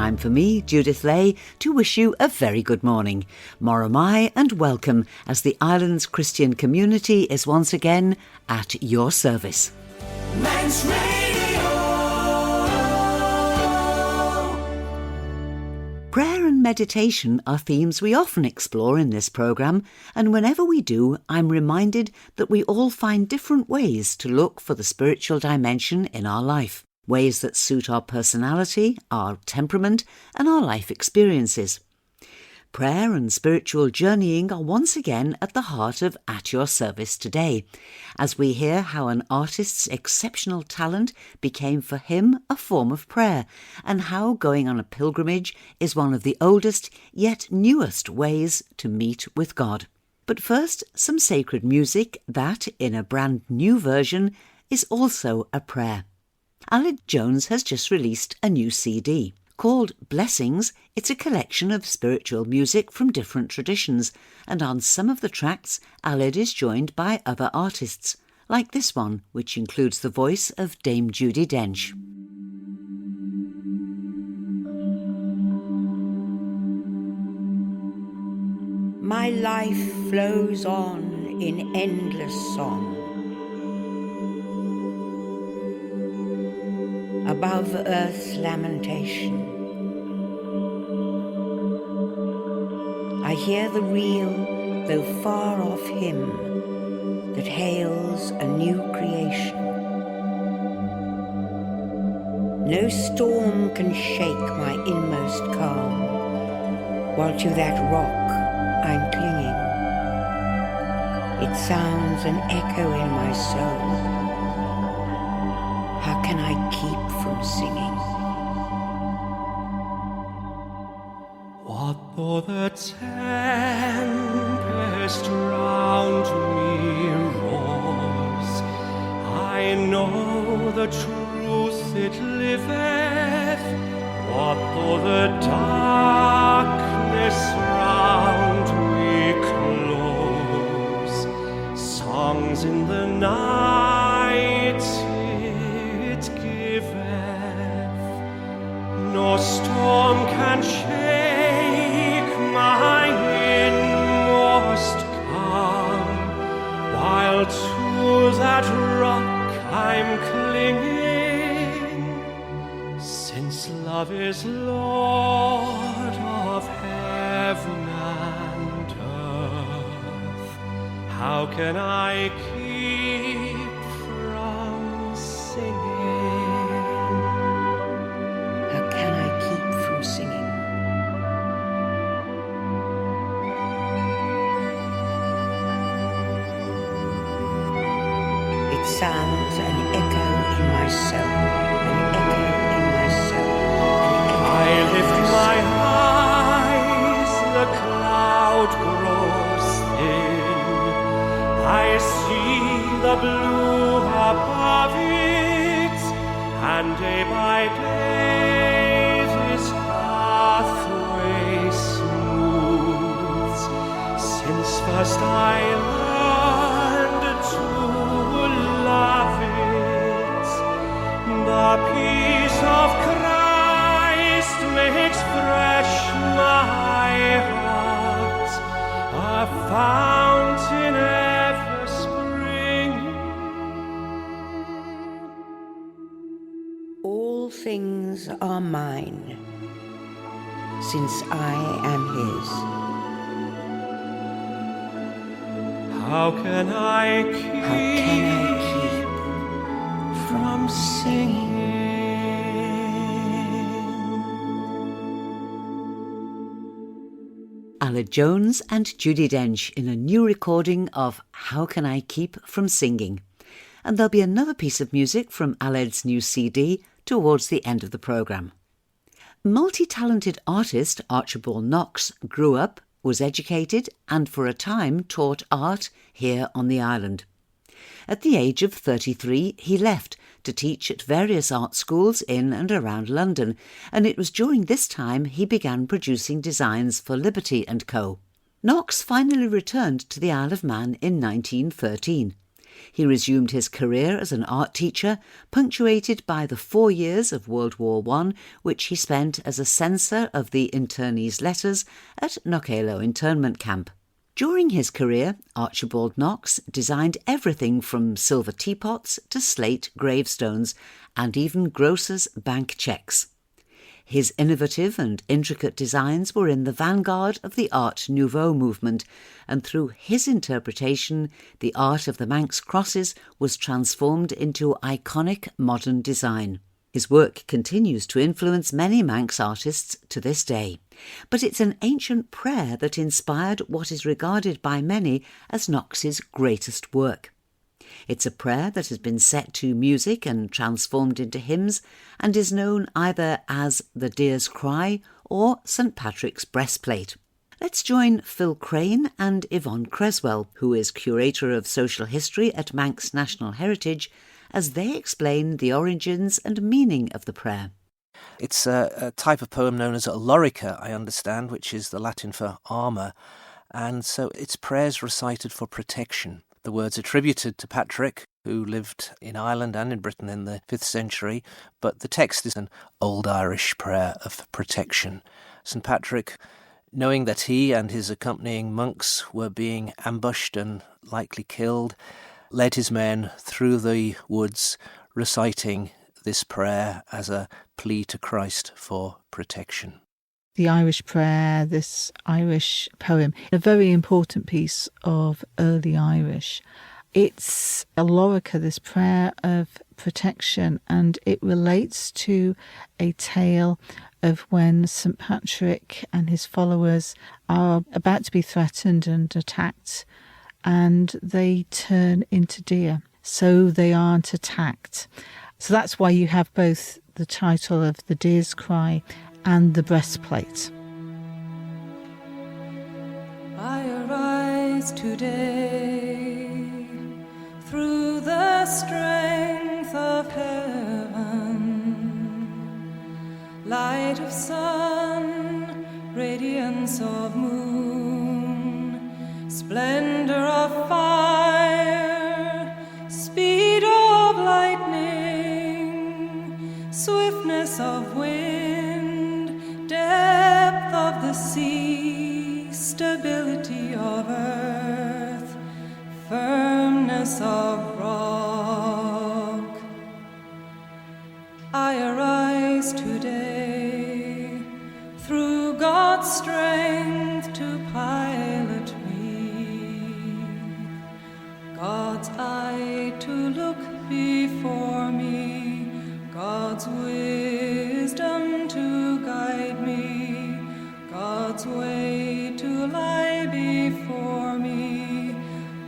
time for me, Judith Lay, to wish you a very good morning. Moromai and welcome as the island's Christian community is once again at your service. Manx Radio. Prayer and meditation are themes we often explore in this programme, and whenever we do, I'm reminded that we all find different ways to look for the spiritual dimension in our life. Ways that suit our personality, our temperament, and our life experiences. Prayer and spiritual journeying are once again at the heart of At Your Service today, as we hear how an artist's exceptional talent became for him a form of prayer, and how going on a pilgrimage is one of the oldest yet newest ways to meet with God. But first, some sacred music that, in a brand new version, is also a prayer. Aled Jones has just released a new CD. Called Blessings, it's a collection of spiritual music from different traditions, and on some of the tracks, Aled is joined by other artists, like this one, which includes the voice of Dame Judi Dench. My life flows on in endless song. Above earth's lamentation, I hear the real, though far off hymn that hails a new creation. No storm can shake my inmost calm, while to that rock I'm clinging. It sounds an echo in my soul. How can I keep from singing? What though the tempest round me roars? I know the truth it liveth. What though the darkness round me close? Songs in the night no storm can shake my inmost calm, while to that rock I'm clinging, since love is Lord of heaven and earth. How can I keep from singing? Sounds an echo in my soul, an echo in my soul. I lift my eyes, the cloud grows thin. I see the blue above it, and day by day this pathway smooths. Since first I learned to love it, the peace of Christ makes fresh my heart, a fountain ever springing. All things are mine, since I am his. How can I keep from singing? Aled Jones and Judi Dench in a new recording of How Can I Keep From Singing? And there'll be another piece of music from Aled's new CD towards the end of the programme. Multi-talented artist Archibald Knox grew up, was educated and for a time taught art here on the island. At the age of 33, he left to teach at various art schools in and around London, and it was during this time he began producing designs for Liberty & Co. Knox finally returned to the Isle of Man in 1913. He resumed his career as an art teacher, punctuated by the 4 years of World War I, which he spent as a censor of the internees' letters at Knockalow internment camp. During his career, Archibald Knox designed everything from silver teapots to slate gravestones and even grocers' bank cheques. His innovative and intricate designs were in the vanguard of the Art Nouveau movement, and through his interpretation, the art of the Manx crosses was transformed into iconic modern design. His work continues to influence many Manx artists to this day, but it's an ancient prayer that inspired what is regarded by many as Knox's greatest work. It's a prayer that has been set to music and transformed into hymns and is known either as the Deer's Cry or St. Patrick's Breastplate. Let's join Phil Craine and Yvonne Cresswell, who is Curator of Social History at Manx National Heritage, as they explain the origins and meaning of the prayer. It's a type of poem known as a lorica, I understand, which is the Latin for armour, and so it's prayers recited for protection. The words attributed to Patrick, who lived in Ireland and in Britain in the 5th century, but the text is an old Irish prayer of protection. St. Patrick, knowing that he and his accompanying monks were being ambushed and likely killed, led his men through the woods reciting this prayer as a plea to Christ for protection. The Irish prayer, this Irish poem, a very important piece of early Irish. It's a lorica, this prayer of protection, and it relates to a tale of when St. Patrick and his followers are about to be threatened and attacked, and they turn into deer, so they aren't attacked. So that's why you have both the title of the Deer's Cry and the Breastplate. I arise today through the strength of heaven, light of sun, radiance of moon, splendor of fire, speed of lightning, swiftness of wind, depth of the sea, stability of earth, firmness of rock. I arise today through God's strength to pilot me, God's eye to look before me, God's wisdom to guide me, God's way to lie before me,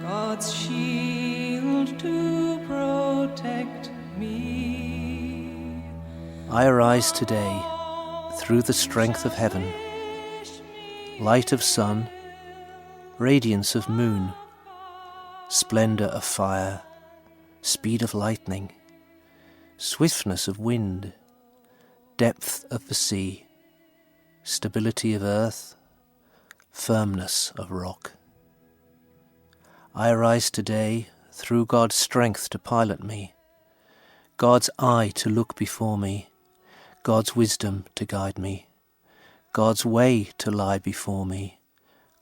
God's shield to protect me. I arise today through the strength of heaven, light of sun, radiance of moon, splendor of fire, speed of lightning, swiftness of wind, depth of the sea, stability of earth, firmness of rock. I arise today through God's strength to pilot me, God's eye to look before me, God's wisdom to guide me, God's way to lie before me,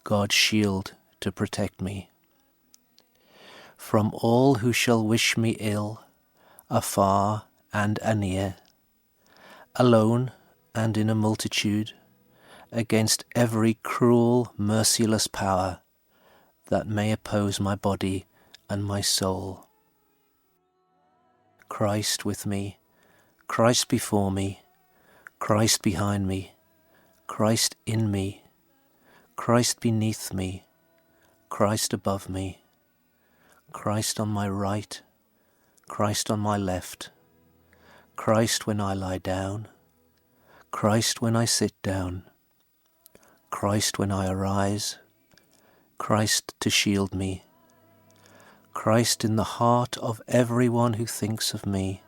God's shield to protect me. From all who shall wish me ill, afar and anear, alone and in a multitude, against every cruel, merciless power that may oppose my body and my soul. Christ with me, Christ before me, Christ behind me, Christ in me, Christ beneath me, Christ above me, Christ on my right, Christ on my left, Christ when I lie down, Christ when I sit down, Christ when I arise, Christ to shield me, Christ in the heart of everyone who thinks of me,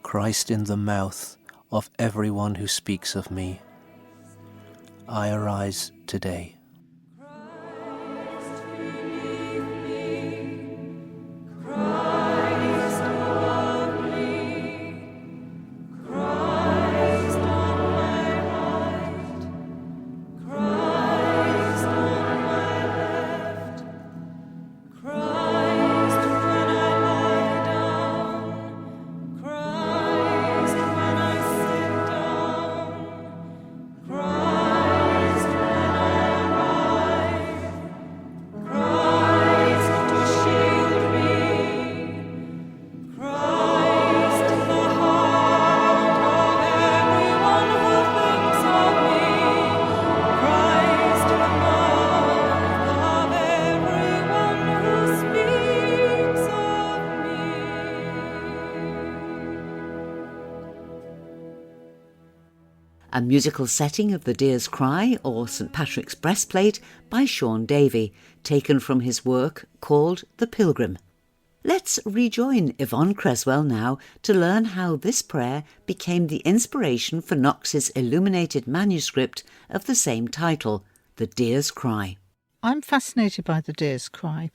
Christ in the mouth of everyone who speaks of me. I arise today. Christ beneath me, a musical setting of the Deer's Cry or St Patrick's Breastplate by Sean Davey, taken from his work called The Pilgrim. Let's rejoin Yvonne Cresswell now to learn how this prayer became the inspiration for Knox's illuminated manuscript of the same title, The Deer's Cry. I'm fascinated by The Deer's Cry.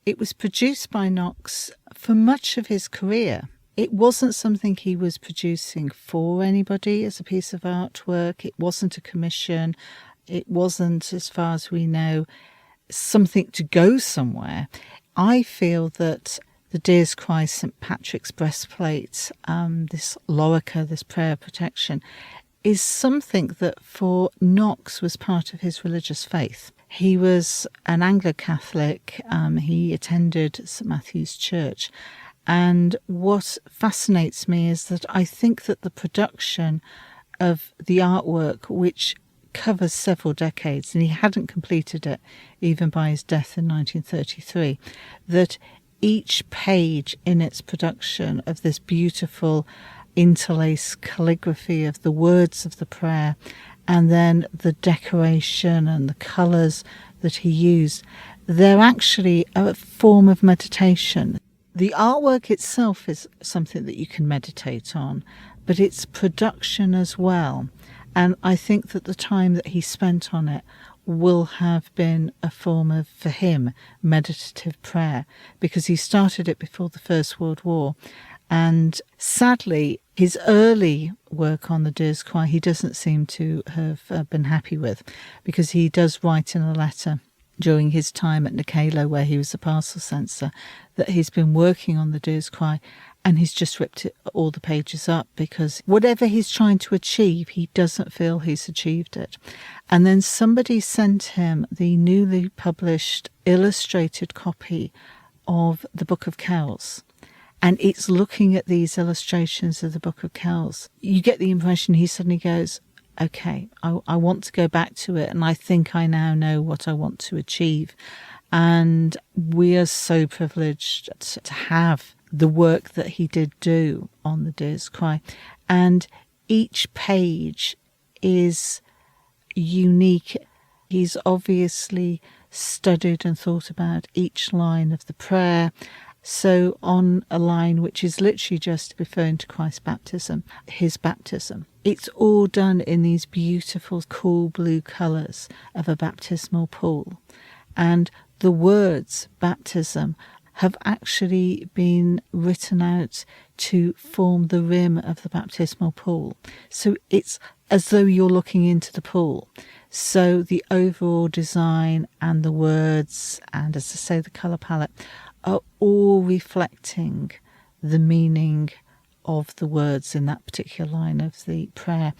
It was produced by Knox for much of his career. It wasn't something he was producing for anybody as a piece of artwork. It wasn't a commission. It wasn't, as far as we know, something to go somewhere. I feel that The Deer's Cry, St Patrick's Breastplate, this lorica, this prayer of protection, is something that for Knox was part of his religious faith. He was an Anglo-Catholic. He attended St Matthew's Church. And what fascinates me is that I think that the production of the artwork, which covers several decades, and he hadn't completed it even by his death in 1933, that each page in its production of this beautiful interlaced calligraphy of the words of the prayer and then the decoration and the colours that he used, they're actually a form of meditation. The artwork itself is something that you can meditate on, but it's production as well. And I think that the time that he spent on it will have been a form of, for him, meditative prayer, because he started it before the First World War. And sadly, his early work on the Deer's Cry, he doesn't seem to have been happy with, because he does write in a letter during his time at Nikalo, where he was a parcel censor, that he's been working on the Deer's Cry and he's just ripped all the pages up, because whatever he's trying to achieve, he doesn't feel he's achieved it. And then somebody sent him the newly published illustrated copy of the Book of Kells. And it's looking at these illustrations of the Book of Kells. You get the impression he suddenly goes, okay, I want to go back to it, and I think I now know what I want to achieve. And we are so privileged to have the work that he did do on the Deer's Cry. And each page is unique. He's obviously studied and thought about each line of the prayer. So on a line which is literally just referring to Christ's baptism, his baptism, it's all done in these beautiful, cool blue colours of a baptismal pool. And the words baptism have actually been written out to form the rim of the baptismal pool. So it's as though you're looking into the pool. So the overall design and the words, and as I say, the colour palette, are all reflecting the meaning of the words in that particular line of the prayer.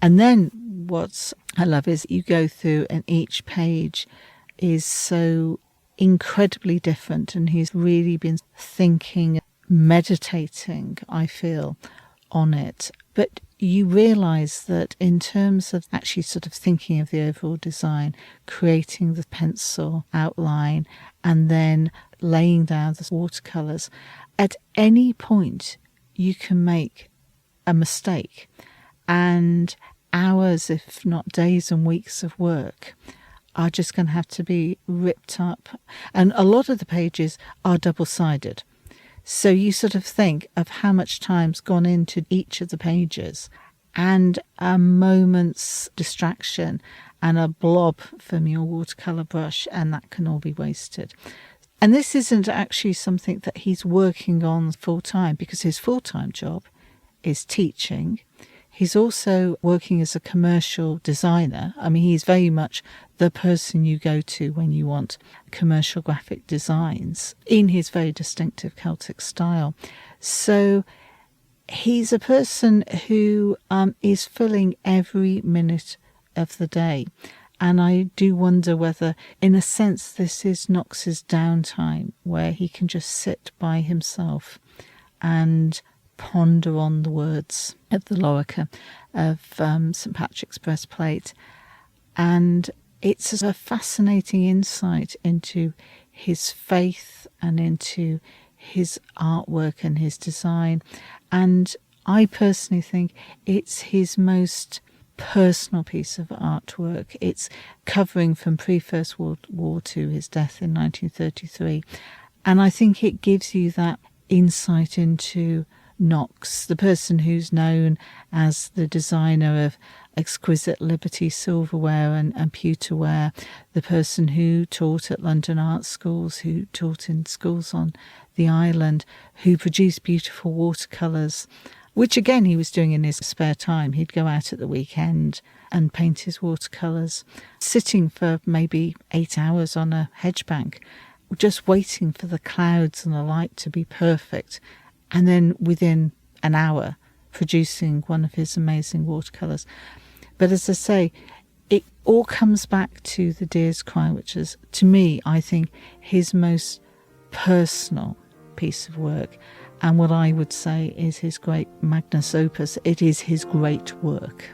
And then what I love is you go through and each page is so incredibly different, and he's really been thinking, meditating, I feel, on it. But you realise that in terms of actually sort of thinking of the overall design, creating the pencil outline and then laying down the watercolours, at any point you can make a mistake, and hours, if not days and weeks of work are just going to have to be ripped up. And a lot of the pages are double-sided. So you sort of think of how much time's gone into each of the pages, and a moment's distraction and a blob from your watercolour brush, and that can all be wasted. And this isn't actually something that he's working on full-time, because his full-time job is teaching. He's also working as a commercial designer. I mean, he's very much the person you go to when you want commercial graphic designs in his very distinctive Celtic style. So he's a person who is filling every minute of the day. And I do wonder whether, in a sense, this is Knox's downtime, where he can just sit by himself and ponder on the words of the lorica of St Patrick's Breastplate. And it's a fascinating insight into his faith and into his artwork and his design. And I personally think it's his most personal piece of artwork. It's covering from pre-First World War to his death in 1933. And I think it gives you that insight into Knox, the person who's known as the designer of exquisite Liberty silverware and pewterware, the person who taught at London art schools, who taught in schools on the island, who produced beautiful watercolours, which again he was doing in his spare time. He'd go out at the weekend and paint his watercolours, sitting for maybe 8 hours on a hedge bank, just waiting for the clouds and the light to be perfect, and then within an hour producing one of his amazing watercolours. But as I say, it all comes back to the Deer's Cry, which is, to me, I think, his most personal piece of work, and what I would say is his great magnus opus. It is his great work.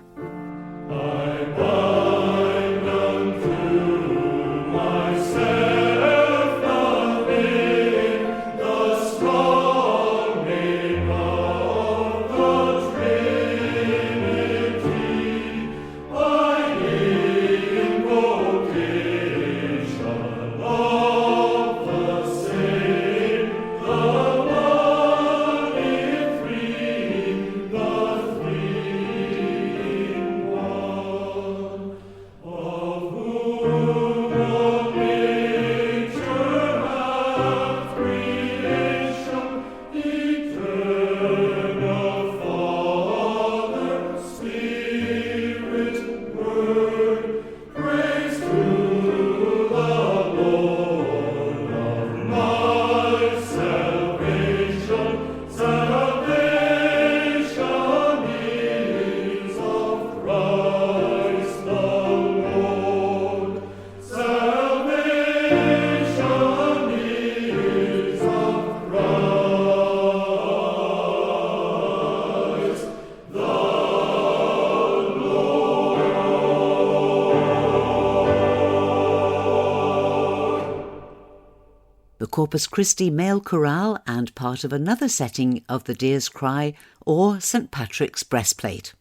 The Corpus Christi Male Chorale and part of another setting of the Deer's Cry or St Patrick's Breastplate.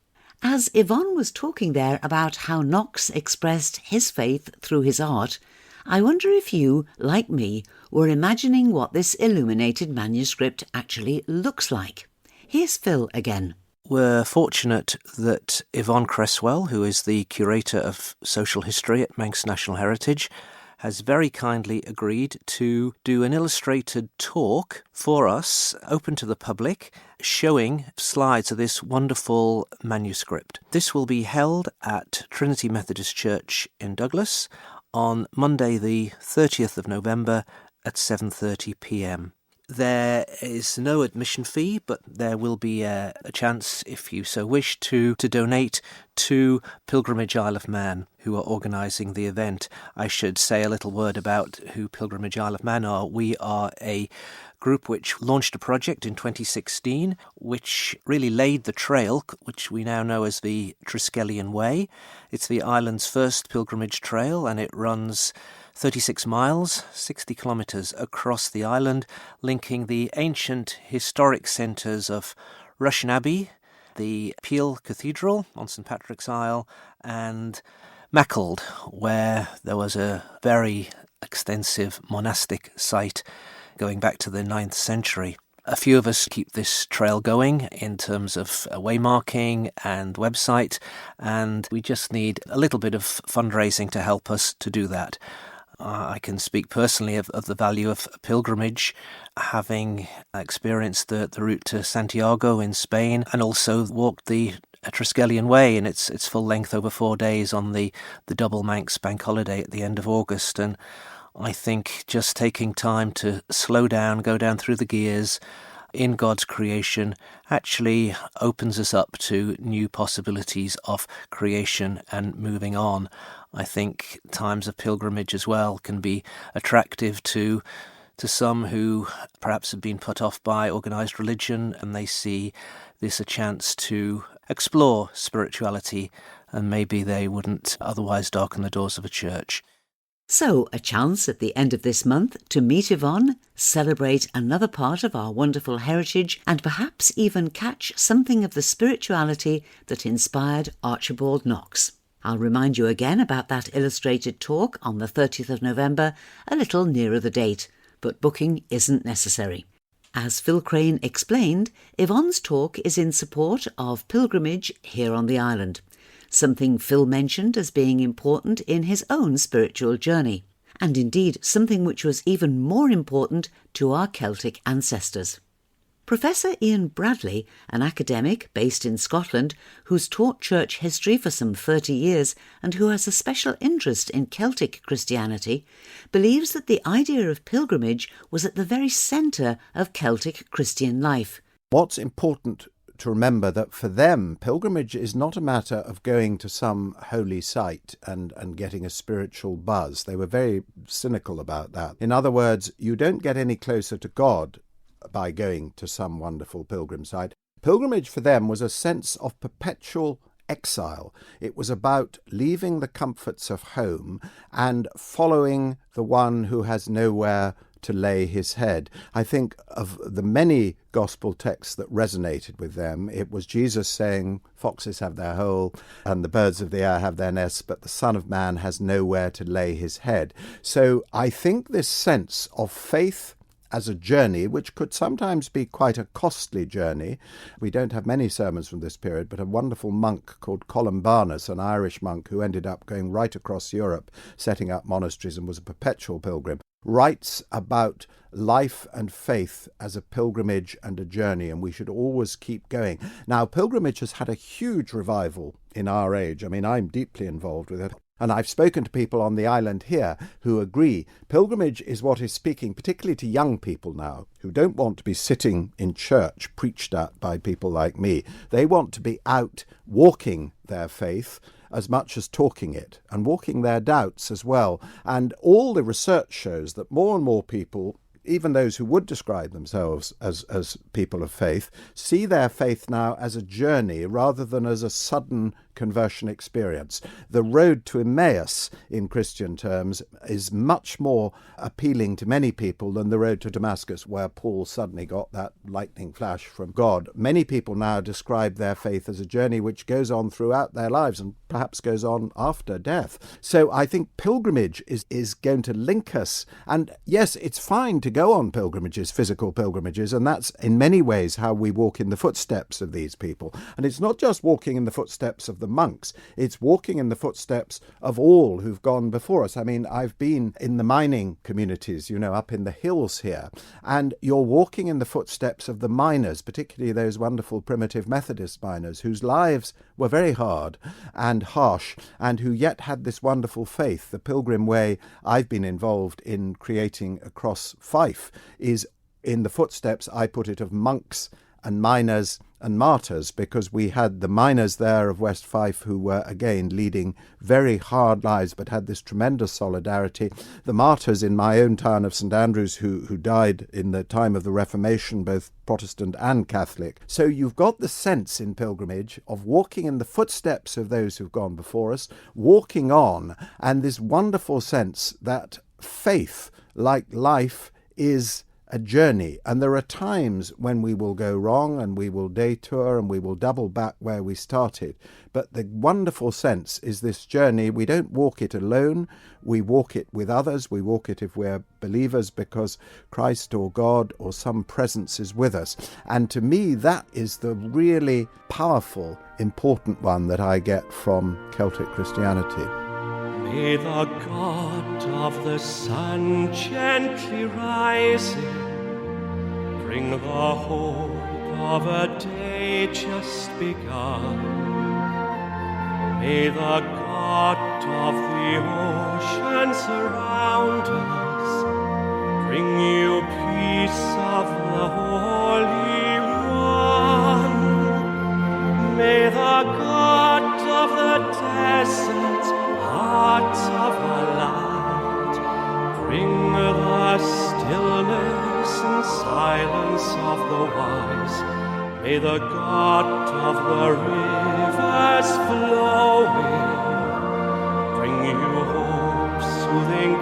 As Yvonne was talking there about how Knox expressed his faith through his art, I wonder if you, like me, were imagining what this illuminated manuscript actually looks like. Here's Phil again. We're fortunate that Yvonne Cresswell, who is the Curator of Social History at Manx National Heritage, has very kindly agreed to do an illustrated talk for us, open to the public, showing slides of this wonderful manuscript. This will be held at Trinity Methodist Church in Douglas on Monday the 30th of November at 7:30 p.m. There is no admission fee, but there will be a chance, if you so wish, to donate to Pilgrimage Isle of Man, who are organising the event. I should say a little word about who Pilgrimage Isle of Man are. We are a group which launched a project in 2016, which really laid the trail, which we now know as the Triskelion Way. It's the island's first pilgrimage trail, and it runs 36 miles, 60 kilometres across the island, linking the ancient historic centres of Rushen Abbey, the Peel Cathedral on St Patrick's Isle, and Mackald, where there was a very extensive monastic site going back to the 9th century. A few of us keep this trail going in terms of waymarking and website, and we just need a little bit of fundraising to help us to do that. I can speak personally of the value of pilgrimage, having experienced the route to Santiago in Spain and also walked the Triskelion Way in its full length over 4 days on the double Manx bank holiday at the end of August. And I think just taking time to slow down, go down through the gears in God's creation actually opens us up to new possibilities of creation and moving on. I think times of pilgrimage as well can be attractive to some who perhaps have been put off by organised religion, and they see this a chance to explore spirituality, and maybe they wouldn't otherwise darken the doors of a church. So, a chance at the end of this month to meet Yvonne, celebrate another part of our wonderful heritage, and perhaps even catch something of the spirituality that inspired Archibald Knox. I'll remind you again about that illustrated talk on the 30th of November, a little nearer the date, but booking isn't necessary. As Phil Craine explained, Yvonne's talk is in support of pilgrimage here on the island, something Phil mentioned as being important in his own spiritual journey, and indeed something which was even more important to our Celtic ancestors. Professor Ian Bradley, an academic based in Scotland who's taught church history for some 30 years and who has a special interest in Celtic Christianity, believes that the idea of pilgrimage was at the very centre of Celtic Christian life. What's important to remember that for them, pilgrimage is not a matter of going to some holy site and getting a spiritual buzz. They were very cynical about that. In other words, you don't get any closer to God by going to some wonderful pilgrim site. Pilgrimage for them was a sense of perpetual exile. It was about leaving the comforts of home and following the one who has nowhere to lay his head. I think of the many gospel texts that resonated with them. It was Jesus saying, foxes have their hole and the birds of the air have their nests, but the Son of Man has nowhere to lay his head. So I think this sense of faith as a journey, which could sometimes be quite a costly journey. We don't have many sermons from this period, but a wonderful monk called Columbanus, an Irish monk who ended up going right across Europe, setting up monasteries and was a perpetual pilgrim, writes about life and faith as a pilgrimage and a journey, and we should always keep going. Now, pilgrimage has had a huge revival in our age. I mean, I'm deeply involved with it. And I've spoken to people on the island here who agree pilgrimage is what is speaking, particularly to young people now, who don't want to be sitting in church preached at by people like me. They want to be out walking their faith as much as talking it, and walking their doubts as well. And all the research shows that more and more people, even those who would describe themselves as people of faith, see their faith now as a journey rather than as a sudden conversion experience. The road to Emmaus, in Christian terms, is much more appealing to many people than the road to Damascus, where Paul suddenly got that lightning flash from God. Many people now describe their faith as a journey which goes on throughout their lives and perhaps goes on after death. So I think pilgrimage is going to link us. And yes, it's fine to go on pilgrimages, physical pilgrimages, and that's in many ways how we walk in the footsteps of these people. And it's not just walking in the footsteps of the monks, it's walking in the footsteps of all who've gone before us. I mean, I've been in the mining communities, up in the hills here, and you're walking in the footsteps of the miners, particularly those wonderful primitive Methodist miners whose lives were very hard and harsh, and who yet had this wonderful faith. The pilgrim way I've been involved in creating across Fife is in the footsteps, I put it, of monks and miners and martyrs, because we had the miners there of West Fife who were again leading very hard lives but had this tremendous solidarity. The martyrs in my own town of St Andrews who died in the time of the Reformation, both Protestant and Catholic. So you've got the sense in pilgrimage of walking in the footsteps of those who've gone before us, walking on, and this wonderful sense that faith, like life, is a journey, and there are times when we will go wrong and we will detour and we will double back where we started. But the wonderful sense is this journey, we don't walk it alone, we walk it with others, we walk it if we're believers because Christ or God or some presence is with us. And to me, that is the really powerful, important one that I get from Celtic Christianity. May the God of the sun gently rising bring the hope of a day just begun. May the God of the oceans around us bring you peace of the Holy One. May the God of the deserts, heart of our land, bring the stillness and silence of the wise. May the God of the rivers flowing bring you hope, soothing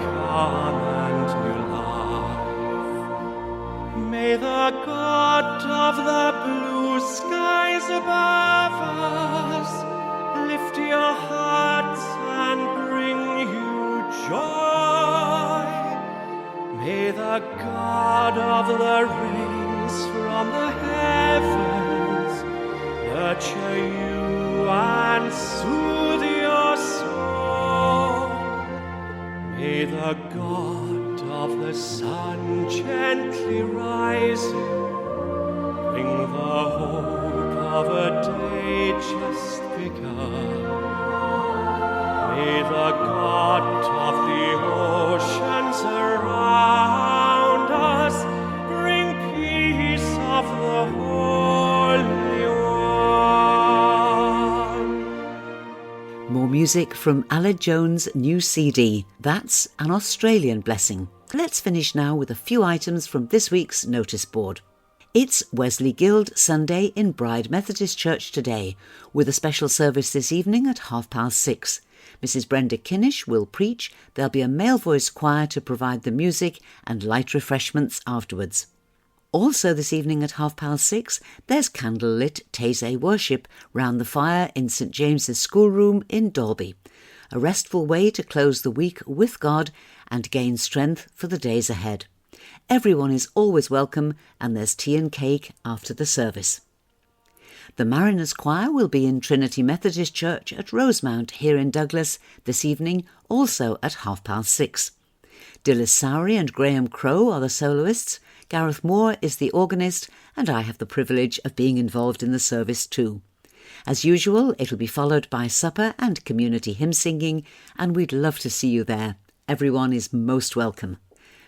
and soothe your soul. May the God of the sun gently rising bring the hope of a day just begun. May the God of the oceans around us bring peace of the Holy One. More music from Aled Jones' new CD. That's An Australian Blessing. Let's finish now with a few items from this week's notice board. It's Wesley Guild Sunday in Bride Methodist Church today, with a special service this evening at 6:30. Mrs. Brenda Kinnish will preach. There'll be a male voice choir to provide the music and light refreshments afterwards. Also this evening at 6:30, there's candlelit Taizé worship round the fire in St James's schoolroom in Dalby. A restful way to close the week with God and gain strength for the days ahead. Everyone is always welcome, and there's tea and cake after the service. The Mariners Choir will be in Trinity Methodist Church at Rosemount here in Douglas this evening, also at 6:30. Dilys Sowry and Graham Crow are the soloists, Gareth Moore is the organist, and I have the privilege of being involved in the service too. As usual, it'll be followed by supper and community hymn singing, and we'd love to see you there. Everyone is most welcome.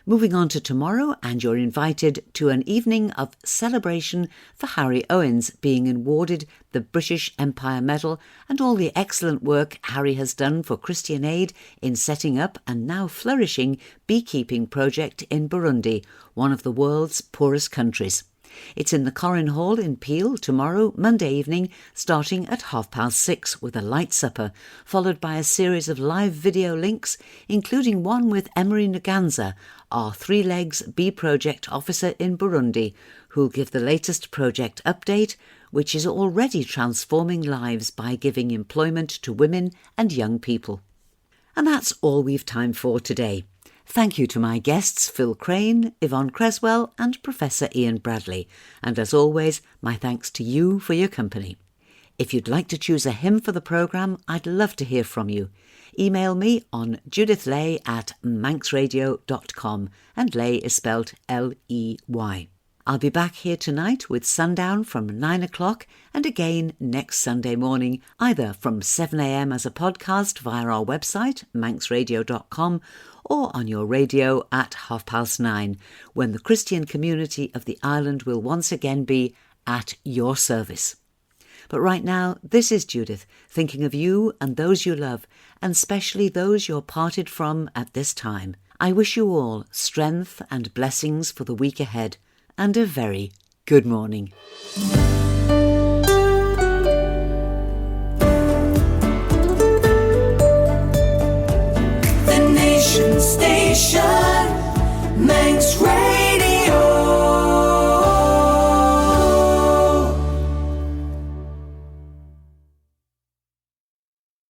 Moving on to tomorrow, and you're invited to an evening of celebration for Harry Owens being awarded the British Empire Medal and all the excellent work Harry has done for Christian Aid in setting up and now flourishing beekeeping project in Burundi, one of the world's poorest countries. It's in the Corrin Hall in Peel tomorrow, Monday evening, starting at 6:30 with a light supper, followed by a series of live video links, including one with Emery Nganza, our Three Legs Bee Project officer in Burundi, who'll give the latest project update, which is already transforming lives by giving employment to women and young people. And that's all we've time for today. Thank you to my guests Phil Craine, Yvonne Cresswell and Professor Ian Bradley, and as always, my thanks to you for your company. If you'd like to choose a hymn for the programme, I'd love to hear from you. Email me on judithley@manxradio.com, and Ley is spelled Ley. I'll be back here tonight with Sundown from 9 o'clock and again next Sunday morning, either from 7 a.m. as a podcast via our website, manxradio.com, or on your radio at 9:30, when the Christian community of the island will once again be at your service. But right now, this is Judith, thinking of you and those you love, and especially those you're parted from at this time. I wish you all strength and blessings for the week ahead, and a very good morning. The Nation Station, Manx Radio.